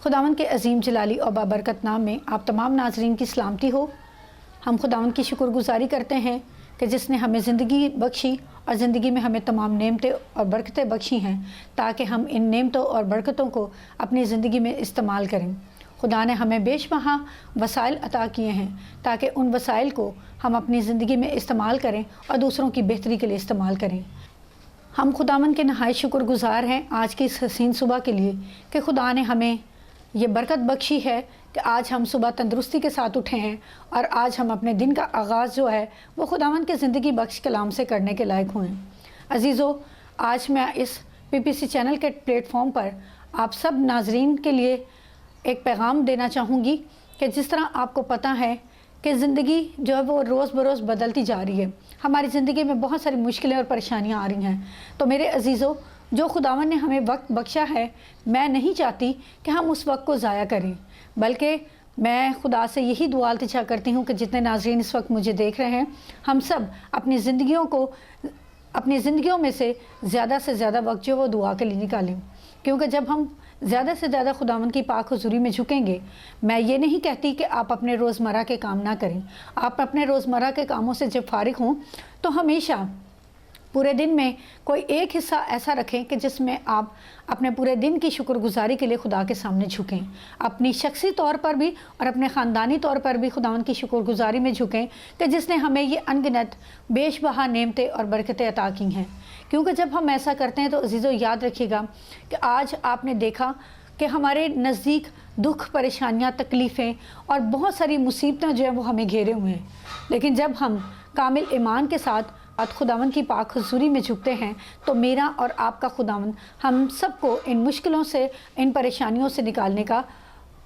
खुदावंद के अजीम जलाली और बाबरकत नाम में आप तमाम नाजरीन की सलामती हो। हम खुदावंद की शुक्रगुजारी करते हैं कि जिसने हमें ज़िंदगी बख्शी और ज़िंदगी में हमें तमाम नेमतें और बरकतें बख्शी हैं ताकि हम इन नेमतों और बरकतों को अपनी ज़िंदगी में इस्तेमाल करें। खुदा ने हमें बेशबहा वसाइल अता किए हैं ताकि उन वसाइल को हम अपनी ज़िंदगी में इस्तेमाल करें और दूसरों की बेहतरी के लिए इस्तेमाल करें। हम खुदावंद के नहायत शुक्रगुजार हैं आज की इस हसीन सुबह के लिए कि खुदा ने हमें ये बरकत बख्शी है कि आज हम सुबह तंदुरुस्ती के साथ उठे हैं और आज हम अपने दिन का आगाज़ जो है वो खुदावंद के ज़िंदगी बख्श कलाम से करने के लायक हुए। अजीज़ों, आज मैं इस PPC चैनल के प्लेटफॉर्म पर आप सब नाजरीन के लिए एक पैगाम देना चाहूँगी कि जिस तरह आपको पता है कि ज़िंदगी जो है वो रोज़ बरोज़ बदलती जा रही है। हमारी ज़िंदगी में बहुत सारी मुश्किलें और परेशानियाँ आ रही हैं। तो मेरे अजीज़ों, जो खुदावन ने हमें वक्त बख्शा है, मैं नहीं चाहती कि हम उस वक्त को ज़ाया करें, बल्कि मैं खुदा से यही दुआ इल्तिजा करती हूँ कि जितने नाज़रीन इस वक्त मुझे देख रहे हैं, हम सब अपनी ज़िंदगियों में से ज़्यादा वक्त जो वो दुआ के लिए निकालें, क्योंकि जब हम ज़्यादा से ज़्यादा खुदावंद की पाक हुज़ूरी में झुकेंगे, मैं ये नहीं कहती कि आप अपने रोज़मर्रा के काम ना करें। आप अपने रोज़मर्रा के कामों से जब फ़ारिग हों तो हमेशा पूरे दिन में कोई एक हिस्सा ऐसा रखें कि जिसमें आप अपने पूरे दिन की शुक्रगुजारी के लिए खुदा के सामने झुकें। अपनी शख्सी तौर पर भी और अपने ख़ानदानी तौर पर भी खुदावंद की शुक्रगुजारी में झुकें कि जिसने हमें ये अनगिनत बेशबहा नेमतें और बरकतें अता की हैं। क्योंकि जब हम ऐसा करते हैं तो अजीज़ों, याद रखिएगा कि आज आपने देखा कि हमारे नज़दीक दुख, परेशानियाँ, तकलीफ़ें और बहुत सारी मुसीबतें जो हैं वो हमें घेरे हुए हैं। लेकिन जब हम कामिल ईमान के साथ खुदावंद की पाक हुज़ूरी में झुकते हैं तो मेरा और आपका खुदावंद हम सबको इन मुश्किलों से, इन परेशानियों से निकालने का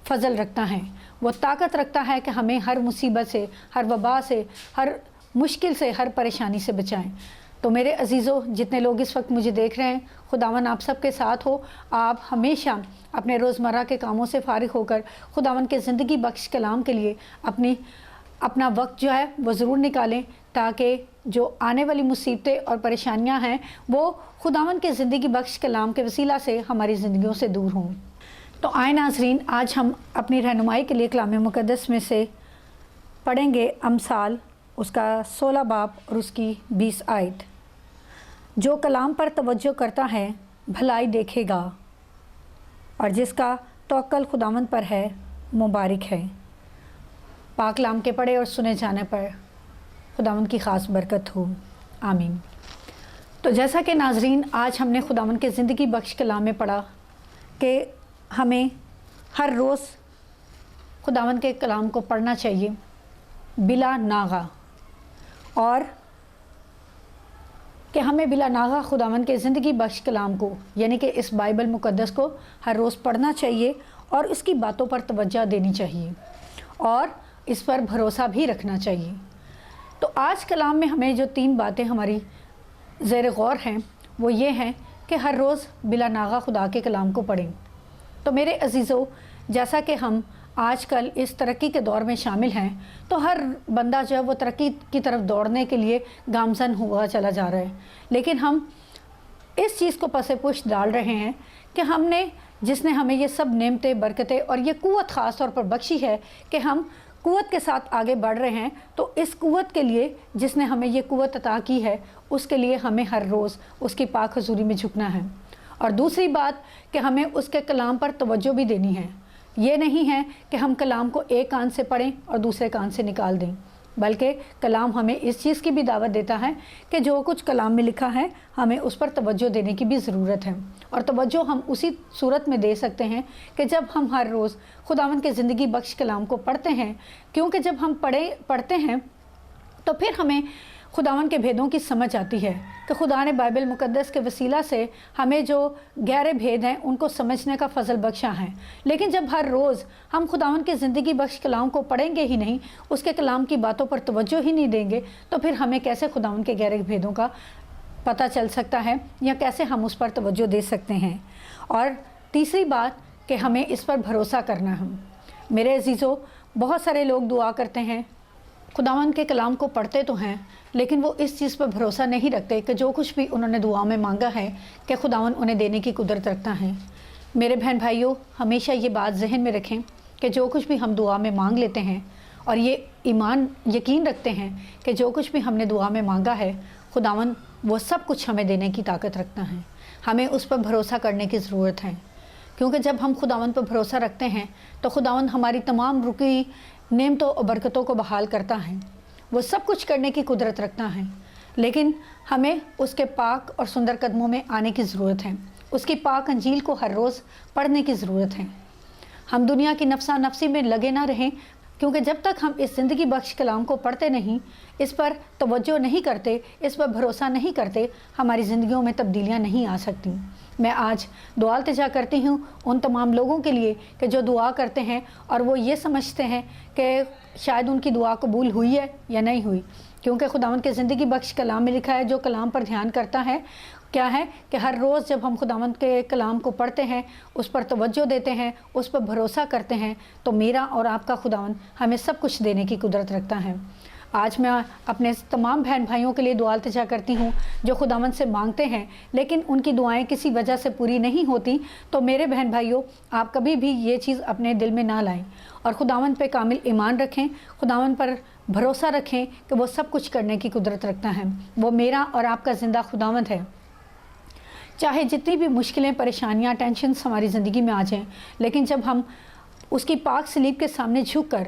फ़ज़ल रखता है। वो ताकत रखता है कि हमें हर मुसीबत से, हर वबा से, हर मुश्किल से, हर परेशानी से बचाएं। तो मेरे अजीज़ों, जितने लोग इस वक्त मुझे देख रहे हैं, खुदावन आप सबके साथ हो। आप हमेशा अपने रोज़मर्रा के कामों से फ़ारिग होकर खुदावन के ज़िंदगी बख्श कलाम के लिए अपना वक्त जो है वो ज़रूर निकालें, ताकि जो आने वाली मुसीबतें और परेशानियां हैं वो खुदावन के ज़िंदगी बख्श कलाम के वसीला से हमारी ज़िंदगियों से दूर हों। तो आए नाज़रीन, आज हम अपनी रहनुमाई के लिए कलाम मुक़द्दस में से पढ़ेंगे अमसाल, उसका 16 बाब और उसकी 20 आयत। जो कलाम पर तवज्जो करता है भलाई देखेगा, और जिसका तवक्कुल खुदावंद पर है मुबारक है। पाक कलाम के पढ़े और सुने जाने पर खुदावंद की ख़ास बरकत हो, आमीन। तो जैसा कि नाज़रीन, आज हमने खुदावंद के ज़िंदगी बख्श कलाम में पढ़ा कि हमें हर रोज़ खुदावंद के कलाम को पढ़ना चाहिए बिला नागा, और कि हमें बिला नागा खुदावंद के ज़िंदगी बख्श कलाम को, यानी कि इस बाइबल मुक़द्दस को हर रोज़ पढ़ना चाहिए और इसकी बातों पर तवज्जो देनी चाहिए और इस पर भरोसा भी रखना चाहिए। तो आज कलाम में हमें जो 3 बातें हमारी ज़ेर गौर हैं वो ये हैं कि हर रोज़ बिला नागा खुदा के कलाम को पढ़ें। तो मेरे अजीज़ों, जैसा कि हम आजकल इस तरक्की के दौर में शामिल हैं, तो हर बंदा जो है वो तरक्की की तरफ दौड़ने के लिए गामज़न हुआ चला जा रहा है, लेकिन हम इस चीज़ को पसे पुश डाल रहे हैं कि हमने, जिसने हमें ये सब नेमतें, बरकतें और ये क़ुव्वत ख़ास तौर पर बख्शी है कि हम क़ुव्वत के साथ आगे बढ़ रहे हैं, तो इस क़ुव्वत के लिए, जिसने हमें ये क़ुव्वत अता की है, उसके लिए हमें हर रोज़ उसकी पाक हुज़ूरी में झुकना है। और दूसरी बात कि हमें उसके कलाम पर तवज्जो भी देनी है। ये नहीं है कि हम कलाम को एक कान से पढ़ें और दूसरे कान से निकाल दें, बल्कि कलाम हमें इस चीज़ की भी दावत देता है कि जो कुछ कलाम में लिखा है हमें उस पर तवज्जो देने की भी ज़रूरत है। और तवज्जो हम उसी सूरत में दे सकते हैं कि जब हम हर रोज़ खुदावंद के ज़िंदगी बख्श कलाम को पढ़ते हैं, क्योंकि जब हम पढ़ते हैं तो फिर हमें खुदावंद के भेदों की समझ आती है कि खुदा ने बाइबल मुक़द्दस के वसीला से हमें जो गहरे भेद हैं उनको समझने का फ़ज़ल बख्शा है। लेकिन जब हर रोज़ हम खुदावंद के ज़िंदगी बख्श कलाम को पढ़ेंगे ही नहीं, उसके कलाम की बातों पर तवज्जो ही नहीं देंगे, तो फिर हमें कैसे खुदावंद के गहरे भेदों का पता चल सकता है या कैसे हम उस पर तवज्जो दे सकते हैं। और तीसरी बात कि हमें इस पर भरोसा करना है। मेरे अजीज़ों, बहुत सारे लोग दुआ करते हैं, खुदावंद के कलाम को पढ़ते तो हैं, लेकिन वो इस चीज़ पर भरोसा नहीं रखते कि जो कुछ भी उन्होंने दुआ में मांगा है कि खुदावंद उन्हें देने की कुदरत रखता है। मेरे बहन भाइयों, हमेशा ये बात जहन में रखें कि जो कुछ भी हम दुआ में मांग लेते हैं और ये यकीन रखते हैं कि जो कुछ भी हमने दुआ में मांगा है, खुदावन वो सब कुछ हमें देने की ताकत रखता है। हमें उस पर भरोसा करने की ज़रूरत है, क्योंकि जब हम खुदावन पर भरोसा रखते हैं तो खुदावन हमारी तमाम रुकी नेमतों और बरकतों को बहाल करता है। वो सब कुछ करने की कुदरत रखता है, लेकिन हमें उसके पाक और सुंदर कदमों में आने की ज़रूरत है। उसकी पाक अंजील को हर रोज़ पढ़ने की ज़रूरत है। हम दुनिया की नफसा नफसी में लगे ना रहें, क्योंकि जब तक हम इस ज़िंदगी बख्श कलाम को पढ़ते नहीं, इस पर तवज्जो नहीं करते, इस पर भरोसा नहीं करते, हमारी ज़िंदगियों में तब्दीलियाँ नहीं आ सकती। मैं आज दुआ इल्तिजा करती हूँ उन तमाम लोगों के लिए कि जो दुआ करते हैं और वो ये समझते हैं कि शायद उनकी दुआ कबूल हुई है या नहीं हुई, क्योंकि खुदावंद के ज़िंदगी बख्श कलाम में लिखा है, जो कलाम पर ध्यान करता है क्या है कि हर रोज़ जब हम खुदावंद के कलाम को पढ़ते हैं, उस पर तवज्जो देते हैं, उस पर भरोसा करते हैं, तो मेरा और आपका खुदावंद हमें सब कुछ देने की कुदरत रखता है। आज मैं अपने तमाम बहन भाइयों के लिए दुआ इल्तिजा करती हूँ जो खुदावंद से मांगते हैं, लेकिन उनकी दुआएं किसी वजह से पूरी नहीं होती। तो मेरे बहन भाइयों, आप कभी भी ये चीज़ अपने दिल में ना लाएं और खुदावंद पे कामिल ईमान रखें, खुदावंद पर भरोसा रखें कि वो सब कुछ करने की कुदरत रखता है। वो मेरा और आपका ज़िंदा खुदावंद है। चाहे जितनी भी मुश्किलें, परेशानियां, टेंशन्स हमारी ज़िंदगी में आ जाएं, लेकिन जब हम उसकी पाक सलीब के सामने झुककर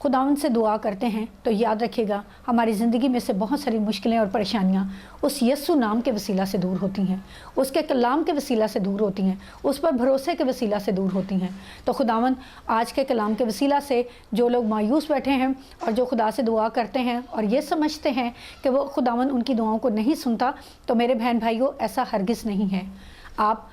खुदावंद से दुआ करते हैं तो याद रखिएगा हमारी ज़िंदगी में से बहुत सारी मुश्किलें और परेशानियां उस यस्सु नाम के वसीला से दूर होती हैं, उसके कलाम के वसीला से दूर होती हैं, उस पर भरोसे के वसीला से दूर होती हैं। तो खुदावंद आज के कलाम के वसीला से जो लोग मायूस बैठे हैं और जो खुदा से दुआ करते हैं और ये समझते हैं कि वो खुदावंद उनकी दुआओं को नहीं सुनता, तो मेरे बहन भाइयों, ऐसा हरगिज़ नहीं है। आप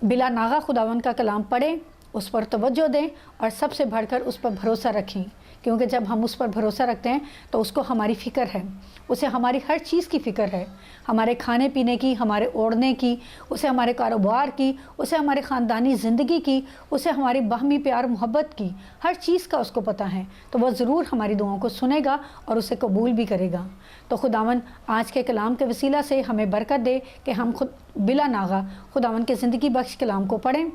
बिला नागा खुदावंद का कलाम पढ़ें, उस पर तवज्जो दें और सबसे बढ़कर उस पर भरोसा रखें, क्योंकि जब हम उस पर भरोसा रखते हैं तो उसको हमारी फ़िक्र है, उसे हमारी हर चीज़ की फ़िक्र है, हमारे खाने पीने की, हमारे ओढ़ने की, उसे हमारे कारोबार की, उसे हमारे ख़ानदानी ज़िंदगी की, उसे हमारी बाहमी प्यार मोहब्बत की, हर चीज़ का उसको पता है। तो वह ज़रूर हमारी दुआओं को सुनेगा और उसे कबूल भी करेगा। तो खुदावन आज के कलाम के वसीला से हमें बरकत दे कि हम खुद बिला नागा खुदावन के ज़िंदगी बख्श कलाम को पढ़ें,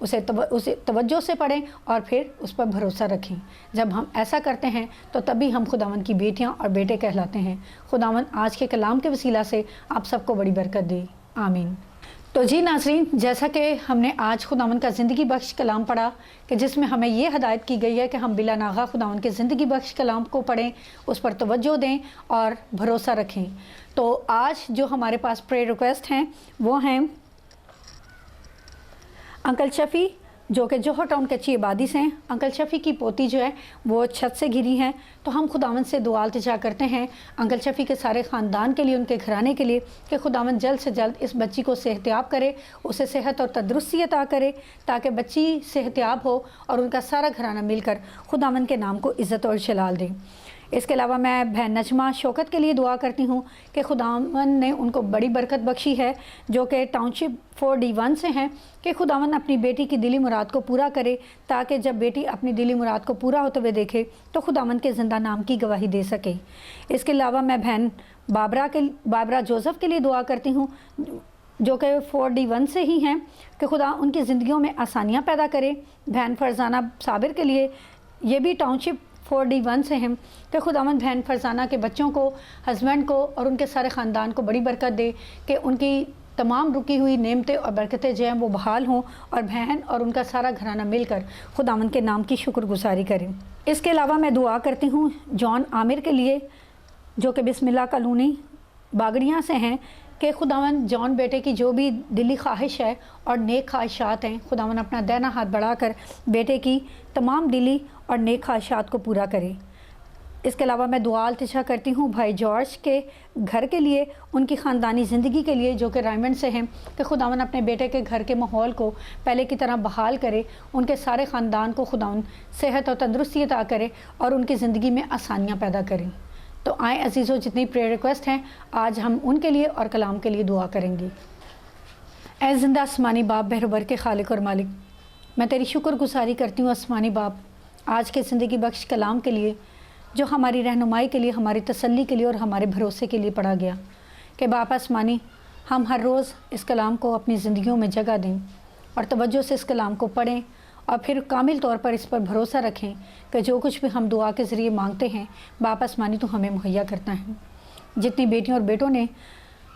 उसे तवज्जो से पढ़ें और फिर उस पर भरोसा रखें। जब हम ऐसा करते हैं तो तभी हम खुदावंद की बेटियां और बेटे कहलाते हैं। खुदावंद आज के कलाम के वसीला से आप सबको बड़ी बरकत दे, आमीन। तो जी नाज़रीन, जैसा कि हमने आज खुदावंद का ज़िंदगी बख्श कलाम पढ़ा कि जिसमें हमें ये हदायत की गई है कि हम बिला नागा खुदावंद के ज़िंदगी बख्श कलाम को पढ़ें, उस पर तवज्जो दें और भरोसा रखें। तो आज जो हमारे पास प्रेयर रिक्वेस्ट हैं वो हैं अंकल शफ़ी, जो कि जोहर टाउन कच्ची आबादी से हैं। अंकल शफ़ी की पोती जो है वो छत से गिरी हैं, तो हम खुदावंद से दुआ इल्तिजा करते हैं अंकल शफ़ी के सारे ख़ानदान के लिए, उनके घराने के लिए, कि खुदावंद जल्द से जल्द इस बच्ची को सेहतियाब करे, उसे सेहत और तंदुरुस्ती अता करे, ताकि बच्ची सेहतियाब हो और उनका सारा घराना मिलकर खुदावंद के नाम को इज़्ज़त और जलाल दे। इसके अलावा मैं बहन नजमा शौकत के लिए दुआ करती हूँ कि खुदावंद ने उनको बड़ी बरकत बख्शी है, जो कि टाउनशिप 4D1 से हैं, कि खुदावंद अपनी बेटी की दिली मुराद को पूरा करे, ताकि जब बेटी अपनी दिली मुराद को पूरा होते हुए देखे तो खुदावंद के ज़िंदा नाम की गवाही दे सके। इसके अलावा मैं बहन बाबरा जोसेफ के लिए दुआ करती हूँ, जो कि 4D1 से ही हैं, कि खुदा उनकी ज़िंदगियों में आसानियाँ पैदा करे। बहन फरजाना साबिर के लिए, ये भी टाउनशिप 4D1 से हैं, कि खुदावंद बहन फरजाना के बच्चों को, हस्बैंड को और उनके सारे ख़ानदान को बड़ी बरकत दे, कि उनकी तमाम रुकी हुई नेमतें और बरकतें जो हैं वो बहाल हों और बहन और उनका सारा घराना मिलकर खुदावंद के नाम की शुक्रगुजारी करें। इसके अलावा मैं दुआ करती हूँ जॉन आमिर के लिए, जो कि बिस्मिल्लाह कॉलोनी बागड़ियाँ से हैं, कि खुदावंद जॉन बेटे की जो भी दिली ख्वाहिश है और नेक ख्वाहिशात हैं, खुदावंद अपना दाहिना हाथ बढ़ाकर बेटे की तमाम दिली और नेक ख्वाहिशात को पूरा करे। इसके अलावा मैं दुआ इल्तिजा करती हूँ भाई जॉर्ज के घर के लिए, उनकी ख़ानदानी ज़िंदगी के लिए, जो कि रायमंड से हैं, कि खुदावंद अपने बेटे के घर के माहौल को पहले की तरह बहाल करे, उनके सारे ख़ानदान को खुदावंद सेहत और तंदुरुस्ती अता करे और उनकी ज़िंदगी में आसानियाँ पैदा करें। तो आए अजीज़ों, जितनी प्रेयर रिक्वेस्ट हैं आज हम उनके लिए और कलाम के लिए दुआ करेंगे। ऐ ज़िंदा आसमानी बाप, बहरबर के खालिक और मालिक, मैं तेरी शुक्रगुजारी करती हूँ आसमानी बाप, आज के ज़िंदगी बख्श कलाम के लिए, जो हमारी रहनुमाई के लिए, हमारी तसल्ली के लिए और हमारे भरोसे के लिए पढ़ा गया। कि बाप आसमानी, हम हर रोज़ इस कलाम को अपनी ज़िंदगियों में जगह दें, اور توجہ سے اس کلام کو پڑھیں اور پھر کامل طور پر اس پر بھروسہ رکھیں کہ جو کچھ بھی ہم دعا کے ذریعے مانگتے ہیں باپ آسمانی تو ہمیں مہیا کرتا ہے۔ جتنی بیٹیوں اور بیٹوں نے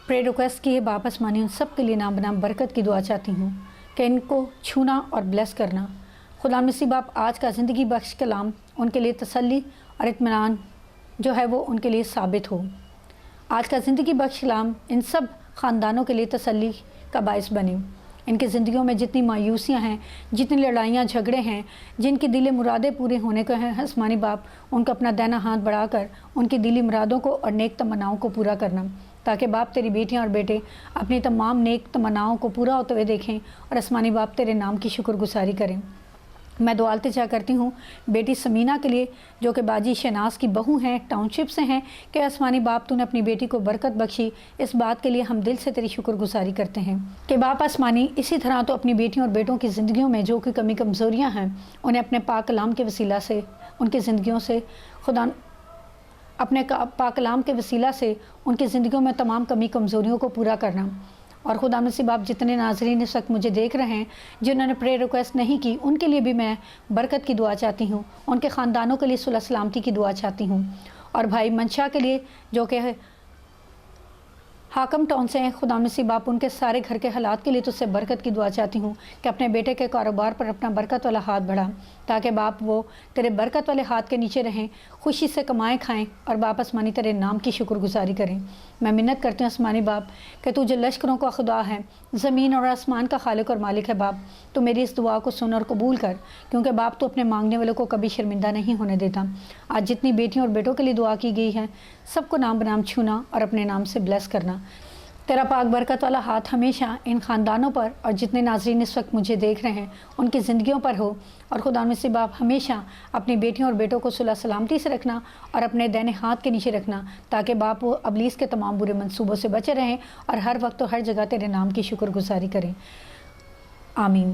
پریئر ریکویسٹ کی ہے باپ آسمانی ان سب کے لیے نام بنام برکت کی دعا چاہتی ہوں کہ ان کو چھونا اور بلیس کرنا۔ خدا مسیح باپ آج کا زندگی بخش کلام ان کے لیے تسلی اور اطمینان جو ہے وہ ان کے لیے ثابت ہو۔ آج کا زندگی بخش کلام ان سب خاندانوں کے لیے تسلی کا باعث بنے۔ ان کی زندگیوں میں جتنی مایوسیاں ہیں، جتنی لڑائیاں جھگڑے ہیں، جن کی دلی مرادیں پورے ہونے کو ہیں، آسمانی باپ ان کو اپنا دائنا ہاتھ بڑھا کر ان کی دلی مرادوں کو اور نیک تمناؤں کو پورا کرنا، تاکہ باپ تیری بیٹیاں اور بیٹے اپنی تمام نیک تمناؤں کو پورا ہوتے ہوئے دیکھیں اور آسمانی باپ تیرے نام کی شکر گزاری کریں۔ میں دعا التجا کرتی ہوں بیٹی سمینہ کے لیے جو کہ باجی شناس کی بہو ہیں، ٹاؤن شپ سے ہیں، کہ آسمانی باپ تو نے اپنی بیٹی کو برکت بخشی۔ اس بات کے لیے ہم دل سے تیری شکر گزاری کرتے ہیں کہ باپ آسمانی اسی طرح تو اپنی بیٹیوں اور بیٹوں کی زندگیوں میں جو کہ کمی کمزوریاں ہیں انہیں اپنے پاک کلام کے وسیلہ سے ان کی زندگیوں سے خدا اپنے پاک کلام کے وسیلہ سے ان کی زندگیوں میں تمام کمی کمزوریوں کو پورا کرنا۔ اور خدا مسیح باپ جتنے ناظرین اس وقت مجھے دیکھ رہے ہیں جنہوں نے پریئر ریکویسٹ نہیں کی ان کے لیے بھی میں برکت کی دعا چاہتی ہوں، ان کے خاندانوں کے لیے صلح سلامتی کی دعا چاہتی ہوں، اور بھائی منشا کے لیے جو کہ حاکم ٹاؤن سے ہیں، خدا مسیح باپ ان کے سارے گھر کے حالات کے لیے تو سے برکت کی دعا چاہتی ہوں کہ اپنے بیٹے کے کاروبار پر اپنا برکت والا ہاتھ بڑھا، تاکہ باپ وہ تیرے برکت والے ہاتھ کے نیچے رہیں، خوشی سے کمائیں کھائیں اور باپ آسمانی تیرے نام کی شکر گزاری کریں۔ میں منت کرتی ہوں آسمانی باپ کہ تو جو لشکروں کا خدا ہے، زمین اور آسمان کا خالق اور مالک ہے باپ، تو میری اس دعا کو سن اور قبول کر، کیونکہ باپ تو اپنے مانگنے والوں کو کبھی شرمندہ نہیں ہونے دیتا۔ آج جتنی بیٹیوں اور بیٹوں کے لیے دعا کی گئی ہے سب کو نام بنام چھونا اور اپنے نام سے بلیس کرنا۔ تیرا پاک برکت والا ہاتھ ہمیشہ ان خاندانوں پر اور جتنے ناظرین اس وقت مجھے دیکھ رہے ہیں ان کی زندگیوں پر ہو، اور خدا مسیح باپ ہمیشہ اپنی بیٹیوں اور بیٹوں کو صلح سلامتی سے رکھنا اور اپنے دائنے ہاتھ کے نیچے رکھنا، تاکہ باپ وہ ابلیس کے تمام برے منصوبوں سے بچے رہیں اور ہر وقت اور ہر جگہ تیرے نام کی شکر گزاری کریں۔ آمین۔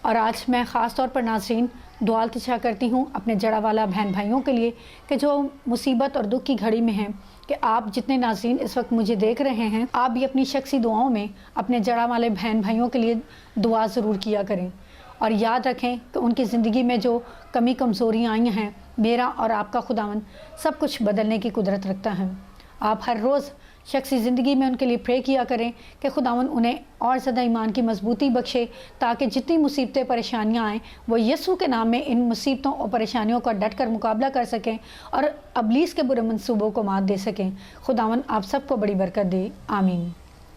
اور آج میں خاص طور پر ناظرین دعا التجا کرتی ہوں اپنے جڑا والا بہن بھائیوں کے لیے کہ جو مصیبت اور دکھ کی گھڑی میں ہیں، کہ آپ جتنے ناظرین اس وقت مجھے دیکھ رہے ہیں آپ بھی اپنی شخصی دعاؤں میں اپنے جڑا والے بہن بھائیوں کے لیے دعا ضرور کیا کریں، اور یاد رکھیں کہ ان کی زندگی میں جو کمی کمزوریاں آئی ہیں میرا اور آپ کا خداوند سب کچھ بدلنے کی قدرت رکھتا ہے۔ آپ ہر روز شخصی زندگی میں ان کے لیے پرے کیا کریں کہ خداوند انہیں اور زیادہ ایمان کی مضبوطی بخشے، تاکہ جتنی مصیبتیں پریشانیاں آئیں وہ یسوع کے نام میں ان مصیبتوں اور پریشانیوں کا ڈٹ کر مقابلہ کر سکیں اور ابلیس کے برے منصوبوں کو مات دے سکیں۔ خداوند آپ سب کو بڑی برکت دے۔ آمین۔